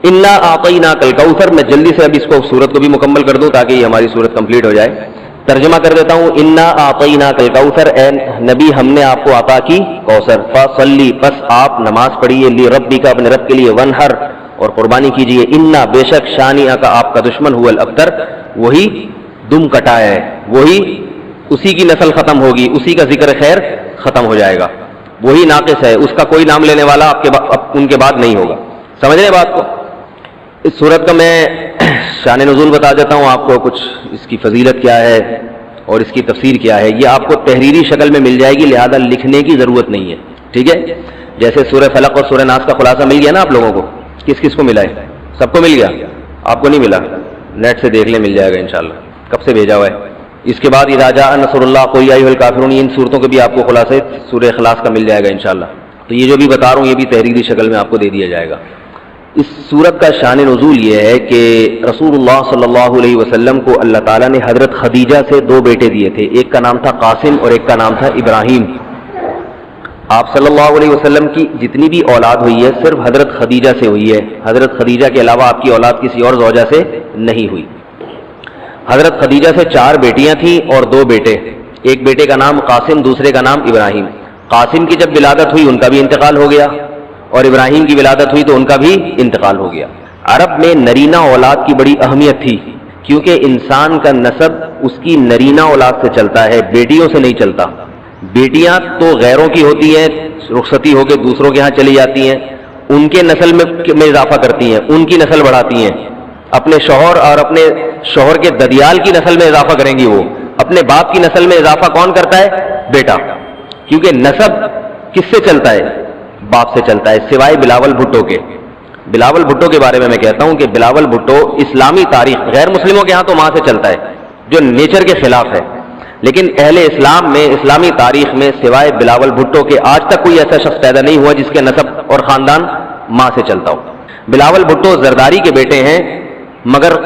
انا اعطیناک الکوثر. میں جلدی سے اب اس کو سورت کو بھی مکمل کر دوں تاکہ یہ ہماری سورت کمپلیٹ ہو جائے. ترجمہ کر دیتا ہوں. انا اعطیناک الکوثر، اے نبی ہم نے آپ کو عطا کی کوثر. فصلی، پس آپ نماز پڑھیے، لربک، اپنے رب کے لیے، ونحر، اور قربانی کیجیے. انا، بے شک، شانئک، آپ کا دشمن، هو الابتر، وہی دم کٹا ہے، وہی اسی کی نسل ختم ہوگی، اسی کا ذکر خیر ختم ہو جائے گا، وہی ناقص ہے، اس کا کوئی نام لینے والا ان کے بعد نہیں ہوگا. سمجھ رہے بات کو؟ اس صورت کا میں شان نزول بتا دیتا ہوں آپ کو، کچھ اس کی فضیلت کیا ہے اور اس کی تفسیر کیا ہے. یہ آپ کو تحریری شکل میں مل جائے گی، لہذا لکھنے کی ضرورت نہیں ہے. ٹھیک ہے؟ جیسے سورہ فلق اور سورہ ناس کا خلاصہ مل گیا نا آپ لوگوں کو. کس کس کو ملا ہے؟ سب کو مل گیا؟ آپ کو نہیں ملا؟ نیٹ سے دیکھ لیں، مل جائے گا انشاءاللہ. کب سے بھیجا ہوا ہے؟ اس کے بعد اذا جاء نصر اللہ، قل یا ایھا الکافرون، ان صورتوں کے بھی آپ کو خلاصے سورہ اخلاص کا مل جائے گا انشاءاللہ. تو یہ جو بھی بتا رہا ہوں یہ بھی تحریری شکل میں آپ کو دے دیا جائے گا. اس صورت کا شان نزول یہ ہے کہ رسول اللہ صلی اللہ علیہ وسلم کو اللہ تعالیٰ نے حضرت خدیجہ سے 2 بیٹے دیے تھے. ایک کا نام تھا قاسم اور ایک کا نام تھا ابراہیم. آپ صلی اللہ علیہ وسلم کی جتنی بھی اولاد ہوئی ہے صرف حضرت خدیجہ سے ہوئی ہے. حضرت خدیجہ کے علاوہ آپ کی اولاد کسی اور زوجہ سے نہیں ہوئی. حضرت خدیجہ سے 4 بیٹیاں تھیں اور 2 بیٹے. ایک بیٹے کا نام قاسم، دوسرے کا نام ابراہیم. قاسم کی جب ولادت ہوئی ان کا بھی انتقال ہو گیا، اور ابراہیم کی ولادت ہوئی تو ان کا بھی انتقال ہو گیا. عرب میں نرینہ اولاد کی بڑی اہمیت تھی، کیونکہ انسان کا نسب اس کی نرینہ اولاد سے چلتا ہے، بیٹیوں سے نہیں چلتا. بیٹیاں تو غیروں کی ہوتی ہیں، رخصتی ہو کے دوسروں کے ہاں چلی جاتی ہیں، ان کے نسل میں اضافہ کرتی ہیں، ان کی نسل بڑھاتی ہیں. اپنے شوہر اور اپنے شوہر کے ددیال کی نسل میں اضافہ کریں گی. وہ اپنے باپ کی نسل میں اضافہ کون کرتا ہے؟ بیٹا. کیونکہ نسب کس سے چلتا ہے؟ باپ سے چلتا ہے، سوائے بلاول بھٹو کے. بلاول بھٹو کے بارے میں کہتا ہوں کہ بلاول بھٹو اسلامی تاریخ، غیر مسلموں کے ہاں تو ماں سے چلتا ہے جو نیچر کے خلاف ہے، لیکن اہل اسلام میں، اسلامی تاریخ میں سوائے بلاول بھٹو کے آج تک کوئی ایسا شخص پیدا نہیں ہوا جس کے نسب اور خاندان ماں سے چلتا ہو. بلاول بھٹو زرداری کے بیٹے ہیں، مگر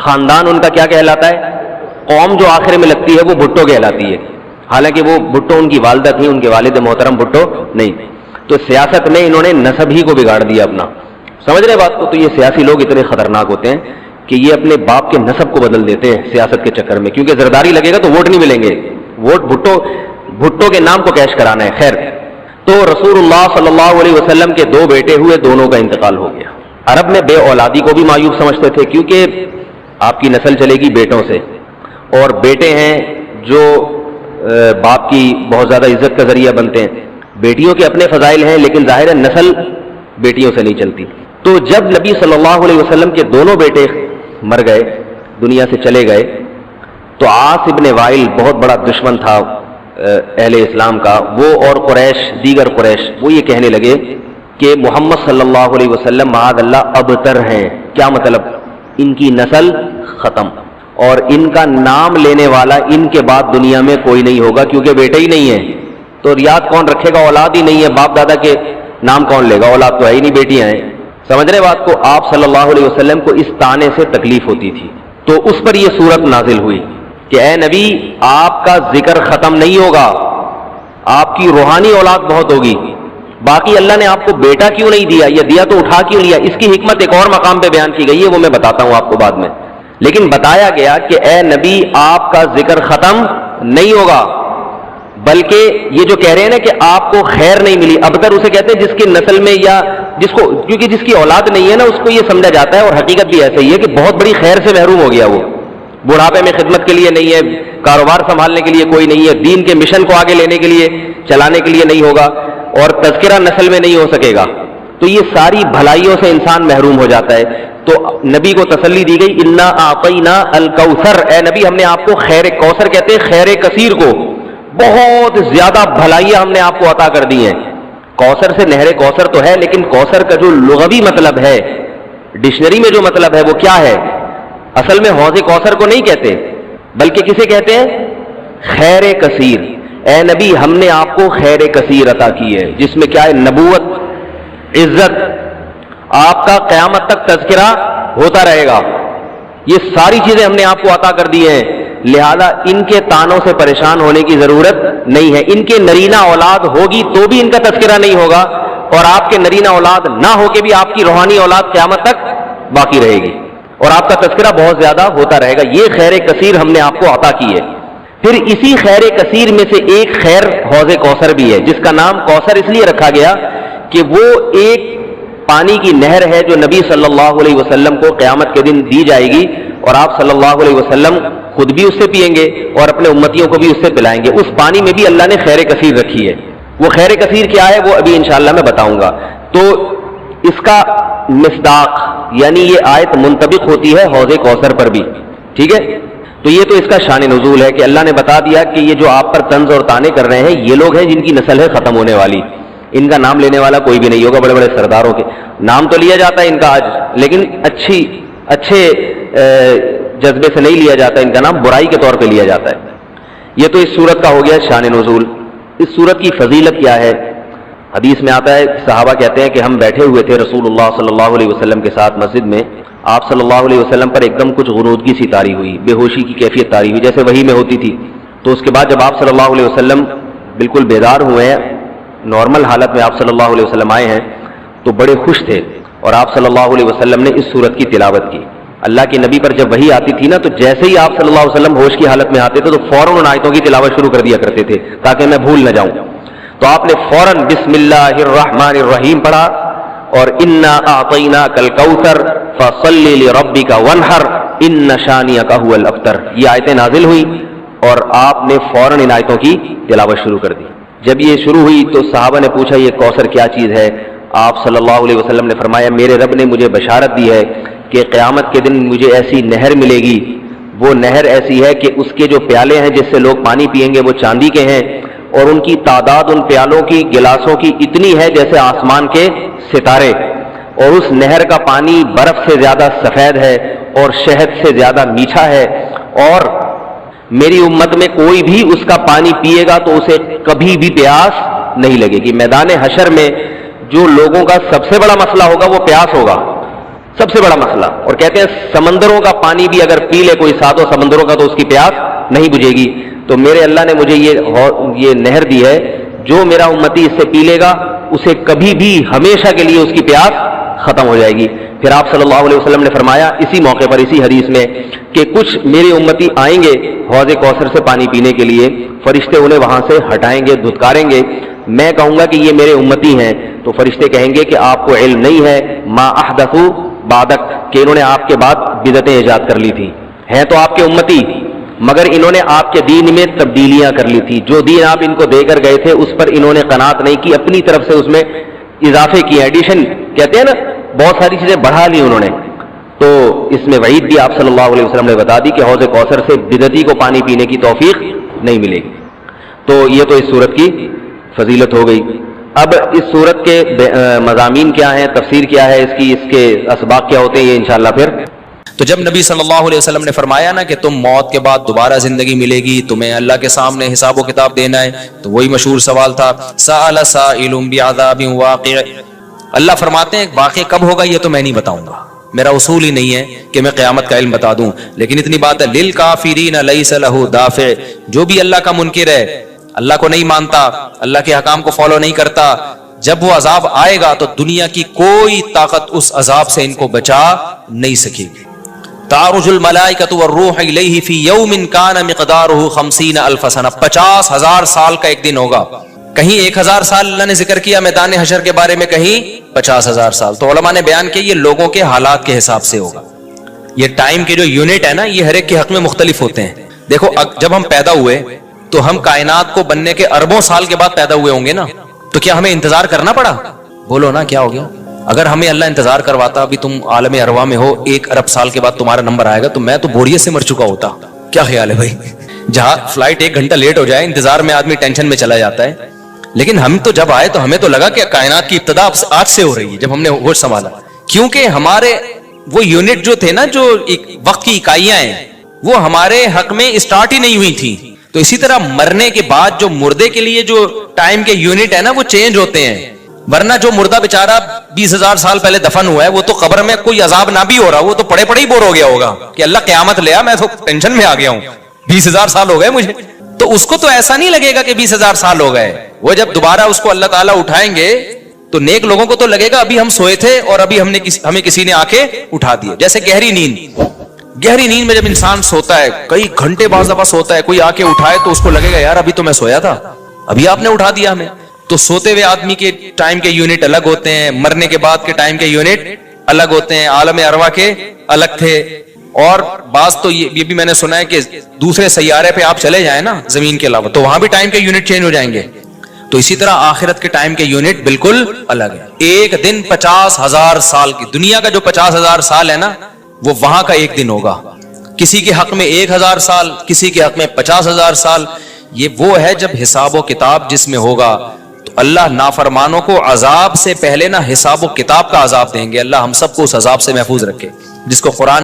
خاندان ان کا کیا کہلاتا ہے؟ قوم جو آخر میں لگتی ہے وہ بھٹو کہلاتی ہے، حالانکہ وہ بھٹو ان کی والدہ تھی، ان کے والد محترم بھٹو نہیں. تو سیاست میں انہوں نے نسب ہی کو بگاڑ دیا اپنا. سمجھ رہے بات کو؟ تو یہ سیاسی لوگ اتنے خطرناک ہوتے ہیں کہ یہ اپنے باپ کے نسب کو بدل دیتے ہیں سیاست کے چکر میں، کیونکہ زرداری لگے گا تو ووٹ نہیں ملیں گے، ووٹ بھٹو کے نام کو کیش کرانا ہے. خیر، تو رسول اللہ صلی اللہ علیہ وسلم کے 2 بیٹے ہوئے، دونوں کا انتقال ہو گیا. عرب میں بے اولادی کو بھی معیوب سمجھتے تھے، کیونکہ آپ کی نسل چلے گی بیٹوں سے، اور بیٹے ہیں جو باپ کی بہت زیادہ عزت کا ذریعہ بنتے ہیں. بیٹیوں کے اپنے فضائل ہیں، لیکن ظاہر ہے نسل بیٹیوں سے نہیں چلتی. تو جب نبی صلی اللہ علیہ وسلم کے دونوں بیٹے مر گئے، دنیا سے چلے گئے، تو عاص ابن وائل بہت بڑا دشمن تھا اہل اسلام کا، وہ اور قریش، دیگر قریش، وہ یہ کہنے لگے کہ محمد صلی اللہ علیہ وسلم معاذ اللہ ابتر ہیں. کیا مطلب؟ ان کی نسل ختم، اور ان کا نام لینے والا ان کے بعد دنیا میں کوئی نہیں ہوگا، کیونکہ بیٹے ہی نہیں ہیں. تو ریاض کون رکھے گا؟ اولاد ہی نہیں ہے، باپ دادا کے نام کون لے گا؟ اولاد تو ہے ہی نہیں، بیٹیاں ہیں. سمجھ رہے بات کو؟ آپ صلی اللہ علیہ وسلم کو اس طعنے سے تکلیف ہوتی تھی، تو اس پر یہ صورت نازل ہوئی کہ اے نبی، آپ کا ذکر ختم نہیں ہوگا، آپ کی روحانی اولاد بہت ہوگی. باقی اللہ نے آپ کو بیٹا کیوں نہیں دیا، یہ دیا تو اٹھا کیوں لیا، اس کی حکمت ایک اور مقام پہ بیان کی گئی ہے، وہ میں بتاتا ہوں آپ کو بعد میں. لیکن بتایا گیا کہ اے نبی، آپ کا ذکر ختم نہیں ہوگا، بلکہ یہ جو کہہ رہے ہیں نا کہ آپ کو خیر نہیں ملی، ابتر اسے کہتے ہیں جس کی نسل میں یا کیونکہ جس کی اولاد نہیں ہے نا، اس کو یہ سمجھا جاتا ہے، اور حقیقت بھی ایسا ہی ہے کہ بہت بڑی خیر سے محروم ہو گیا. وہ بڑھاپے میں خدمت کے لیے نہیں ہے، کاروبار سنبھالنے کے لیے کوئی نہیں ہے، دین کے مشن کو آگے لینے کے لیے، چلانے کے لیے نہیں ہوگا، اور تذکرہ نسل میں نہیں ہو سکے گا. تو یہ ساری بھلائیوں سے انسان محروم ہو جاتا ہے. تو نبی کو تسلی دی گئی، انا اعطینا الکوثر، اے نبی ہم نے آپ کو خیر، کوثر کہتے ہیں خیر کثیر کو، بہت زیادہ بھلائیاں ہم نے آپ کو عطا کر دی ہیں. کوثر سے نہر کوثر تو ہے، لیکن کوثر کا جو لغوی مطلب ہے، ڈکشنری میں جو مطلب ہے وہ کیا ہے؟ اصل میں حوض کوثر کو نہیں کہتے، بلکہ کسے کہتے ہیں؟ خیر کثیر. اے نبی ہم نے آپ کو خیر کثیر عطا کی ہے، جس میں کیا ہے؟ نبوت، عزت، آپ کا قیامت تک تذکرہ ہوتا رہے گا. یہ ساری چیزیں ہم نے آپ کو عطا کر دی ہیں، لہذا ان کے تانوں سے پریشان ہونے کی ضرورت نہیں ہے. ان کے نرینہ اولاد ہوگی تو بھی ان کا تذکرہ نہیں ہوگا، اور آپ کے نرینہ اولاد نہ ہو کے بھی آپ کی روحانی اولاد قیامت تک باقی رہے گی اور آپ کا تذکرہ بہت زیادہ ہوتا رہے گا. یہ خیر کثیر ہم نے آپ کو عطا کی ہے. پھر اسی خیر کثیر میں سے ایک خیر حوض کوثر بھی ہے، جس کا نام کوثر اس لیے رکھا گیا کہ وہ ایک پانی کی نہر ہے جو نبی صلی اللہ علیہ وسلم کو قیامت کے دن دی جائے گی، اور آپ صلی اللہ علیہ وسلم خود بھی اس سے پئیں گے اور اپنے امتیوں کو بھی اس سے پلائیں گے. اس پانی میں بھی اللہ نے خیر کثیر رکھی ہے. وہ خیر کثیر کیا ہے وہ ابھی انشاءاللہ میں بتاؤں گا. تو اس کا مصداق یعنی یہ آیت منطبق ہوتی ہے حوض کوثر پر بھی. ٹھیک ہے، تو یہ تو اس کا شان نزول ہے کہ اللہ نے بتا دیا کہ یہ جو آپ پر طنز اور طعنے کر رہے ہیں یہ لوگ ہیں جن کی نسل ہے ختم ہونے والی. ان کا نام لینے والا کوئی بھی نہیں ہوگا. بڑے بڑے سرداروں کے نام تو لیا جاتا ہے ان کا آج، لیکن اچھے جذبے سے نہیں لیا جاتا. ان کا نام برائی کے طور پہ لیا جاتا ہے. یہ تو اس سورت کا ہو گیا شان نزول. اس سورت کی فضیلت کیا ہے؟ حدیث میں آتا ہے، صحابہ کہتے ہیں کہ ہم بیٹھے ہوئے تھے رسول اللہ صلی اللہ علیہ وسلم کے ساتھ مسجد میں. آپ صلی اللہ علیہ وسلم پر ایک دم کچھ غنودگی سی طاری ہوئی، بے ہوشی کی کیفیت طاری ہوئی جیسے وحی میں ہوتی تھی. تو اس کے بعد جب آپ صلی اللہ علیہ وسلم بالکل بیدار ہوئے ہیں، نارمل حالت میں آپ صلی اللہ علیہ وسلم آئے ہیں، تو بڑے خوش تھے اور آپ صلی اللہ علیہ وسلم نے اس سورت کی تلاوت کی. اللہ کے نبی پر جب وحی آتی تھی نا تو جیسے ہی آپ صلی اللہ علیہ وسلم ہوش کی حالت میں آتے تھے تو فوراً ان آیتوں کی تلاوت شروع کر دیا کرتے تھے تاکہ میں بھول نہ جاؤں. تو آپ نے فوراً بسم اللہ الرحمن الرحیم پڑھا اور انا اعطیناک الکوثر فصلی لربک وانحر ان شانئک ھو الابتر. یہ آیتیں نازل ہوئی اور آپ نے فوراً ان آیتوں کی تلاوت شروع کر دی. جب یہ شروع ہوئی تو صحابہ نے پوچھا یہ کوثر کیا چیز ہے؟ آپ صلی اللہ علیہ وسلم نے فرمایا میرے رب نے مجھے بشارت دی ہے کہ قیامت کے دن مجھے ایسی نہر ملے گی. وہ نہر ایسی ہے کہ اس کے جو پیالے ہیں جس سے لوگ پانی پئیں گے وہ چاندی کے ہیں، اور ان کی تعداد ان پیالوں کی گلاسوں کی اتنی ہے جیسے آسمان کے ستارے، اور اس نہر کا پانی برف سے زیادہ سفید ہے اور شہد سے زیادہ میٹھا ہے، اور میری امت میں کوئی بھی اس کا پانی پیے گا تو اسے کبھی بھی پیاس نہیں لگے گی. میدان حشر میں جو لوگوں کا سب سے بڑا مسئلہ ہوگا وہ پیاس ہوگا، سب سے بڑا مسئلہ. اور کہتے ہیں سمندروں کا پانی بھی اگر پی لے کوئی ساتوں سمندروں کا تو اس کی پیاس نہیں بجھے گی. تو میرے اللہ نے مجھے یہ نہر دی ہے، جو میرا امتی اس سے پی لے گا اسے کبھی بھی ہمیشہ کے لیے اس کی پیاس ختم ہو جائے گی. پھر آپ صلی اللہ علیہ وسلم نے فرمایا اسی موقع پر اسی حدیث میں کہ کچھ میرے امتی آئیں گے حوض کوثر سے پانی پینے کے لیے، فرشتے انہیں وہاں سے ہٹائیں گے، دھتکاریں گے. میں کہوں گا کہ یہ میرے امتی ہیں تو فرشتے کہیں گے کہ آپ کو علم نہیں ہے ما احدثوا بعدک، کہ انہوں نے آپ کے بعد بدعتیں ایجاد کر لی تھی. ہیں تو آپ کے امتی مگر انہوں نے آپ کے دین میں تبدیلیاں کر لی تھی. جو دین آپ ان کو دے کر گئے تھے اس پر انہوں نے قناعت نہیں کی، اپنی طرف سے اس میں اضافے کیے، ایڈیشن کہتے ہیں نا، بہت ساری چیزیں بڑھا لی انہوں نے. تو اس میں وعید بھی آپ صلی اللہ علیہ وسلم نے بتا دی کہ حوض کوثر سے بدعتی کو پانی پینے کی توفیق نہیں ملے گی. تو یہ تو اس صورت کی فضیلت ہو گئی. اب اس صورت کے مضامین کیا ہیں، تفسیر کیا ہے اس کی، اس کے اسباق کیا ہوتے ہیں، یہ انشاءاللہ پھر. تو جب نبی صلی اللہ علیہ وسلم نے فرمایا نا کہ تم موت کے بعد دوبارہ زندگی ملے گی، تمہیں اللہ کے سامنے حساب و کتاب دینا ہے، تو وہی مشہور سوال تھا سأل سائل بعذاب واقع. اللہ فرماتے ہیں واقع کب ہوگا یہ تو میں نہیں بتاؤں گا، میرا اصول ہی نہیں ہے کہ میں قیامت کا علم بتا دوں. لیکن اتنی بات ہے للکافرین لیس لہ دافع، جو بھی اللہ کا منکر ہے، اللہ کو نہیں مانتا، اللہ کے حکام کو فالو نہیں کرتا، جب وہ عذاب آئے گا تو دنیا کی کوئی طاقت اس عذاب سے ان کو بچا نہیں سکے گی. تعرج الملائکۃ والروح الیہ فی یوم کان مقدارہ 50,000 سنہ، 50,000 سال کا ایک دن ہوگا. کہیں 1,000 سال اللہ نے ذکر کیا میدان حشر کے بارے میں، کہیں 50,000 سال. تو علماء نے بیان کیا یہ لوگوں کے حالات کے حساب سے ہوگا. یہ ٹائم کے جو یونٹ ہے نا یہ ہر ایک کے حق میں مختلف ہوتے ہیں. دیکھو جب ہم پیدا ہوئے تو ہم کائنات کو بننے کے اربوں سال کے بعد پیدا ہوئے ہوں گے نا، تو کیا ہمیں انتظار کرنا پڑا؟ بولو نا کیا ہو گیا؟ اگر ہمیں اللہ انتظار کرواتا ابھی تم عالم ارواح میں ہو 1 ارب سال کے بعد تمہارا نمبر آئے گا تو میں تو بوریت سے مر چکا ہوتا. کیا خیال ہے بھائی؟ جہاں فلائٹ 1 گھنٹہ لیٹ ہو جائے انتظار میں آدمی ٹینشن میں چلا جاتا ہے. لیکن ہم تو جب آئے تو ہمیں تو لگا کہ کائنات کی ابتدا آج سے ہو رہی ہے جب ہم نے ہوش سنبھالا، کیونکہ ہمارے وہ یونٹ جو تھے نا، جو وقت کی اکائیاں ہیں، وہ ہمارے حق میں اسٹارٹ ہی نہیں ہوئی تھی. تو اسی طرح مرنے کے بعد جو مردے کے لیے جو ٹائم کے یونٹ ہے نا وہ چینج ہوتے ہیں. ورنہ جو مردہ بیچارہ 20,000 سال پہلے دفن ہوا ہے وہ تو قبر میں کوئی عذاب نہ بھی ہو رہا، وہ تو پڑے پڑے ہی بور ہو گیا ہوگا کہ اللہ قیامت لے آ، میں تو ٹینشن میں آ گیا ہوں، 20,000 سال ہو گئے مجھے. تو اس کو تو ایسا نہیں لگے گا کہ 20,000 سال ہو گئے. وہ جب دوبارہ اس کو اللہ تعالیٰ اٹھائیں گے تو نیک لوگوں کو تو لگے گا ابھی ہم سوئے تھے اور ابھی ہمیں کسی نے آ کے اٹھا دیا. جیسے گہری نیند میں جب انسان سوتا ہے کئی گھنٹے بعض دفعہ سوتا ہے, کوئی آ کے اٹھائے تو اس کو لگے گا یار ابھی تو میں سویا تھا, ابھی آپ نے اٹھا دیا ہمیں. تو سوتے ہوئے آدمی کے ٹائم کے یونٹ الگ ہوتے ہیں, مرنے کے بعد کے ٹائم کے یونٹ الگ ہوتے ہیں, عالم ارواح کے الگ تھے. اور بعض تو یہ بھی میں نے سنا ہے کہ دوسرے سیارے پہ آپ چلے جائیں نا زمین کے علاوہ تو وہاں بھی ٹائم کے یونٹ چینج ہو جائیں گے. تو اسی طرح آخرت کے ٹائم کے یونٹ بالکل الگ ہے. ایک دن 50,000 سال کی, دنیا کا جو 50,000 سال ہے نا وہ وہاں کا ایک دن ہوگا. کسی کے حق میں 1,000 سال, کسی کے حق میں 50,000 سال. یہ وہ ہے جب حساب و کتاب جس میں ہوگا. تو اللہ نافرمانوں کو عذاب سے پہلے نا حساب و کتاب کا عذاب دیں گے. اللہ ہم سب کو اس عذاب سے محفوظ رکھے جس کو قرآن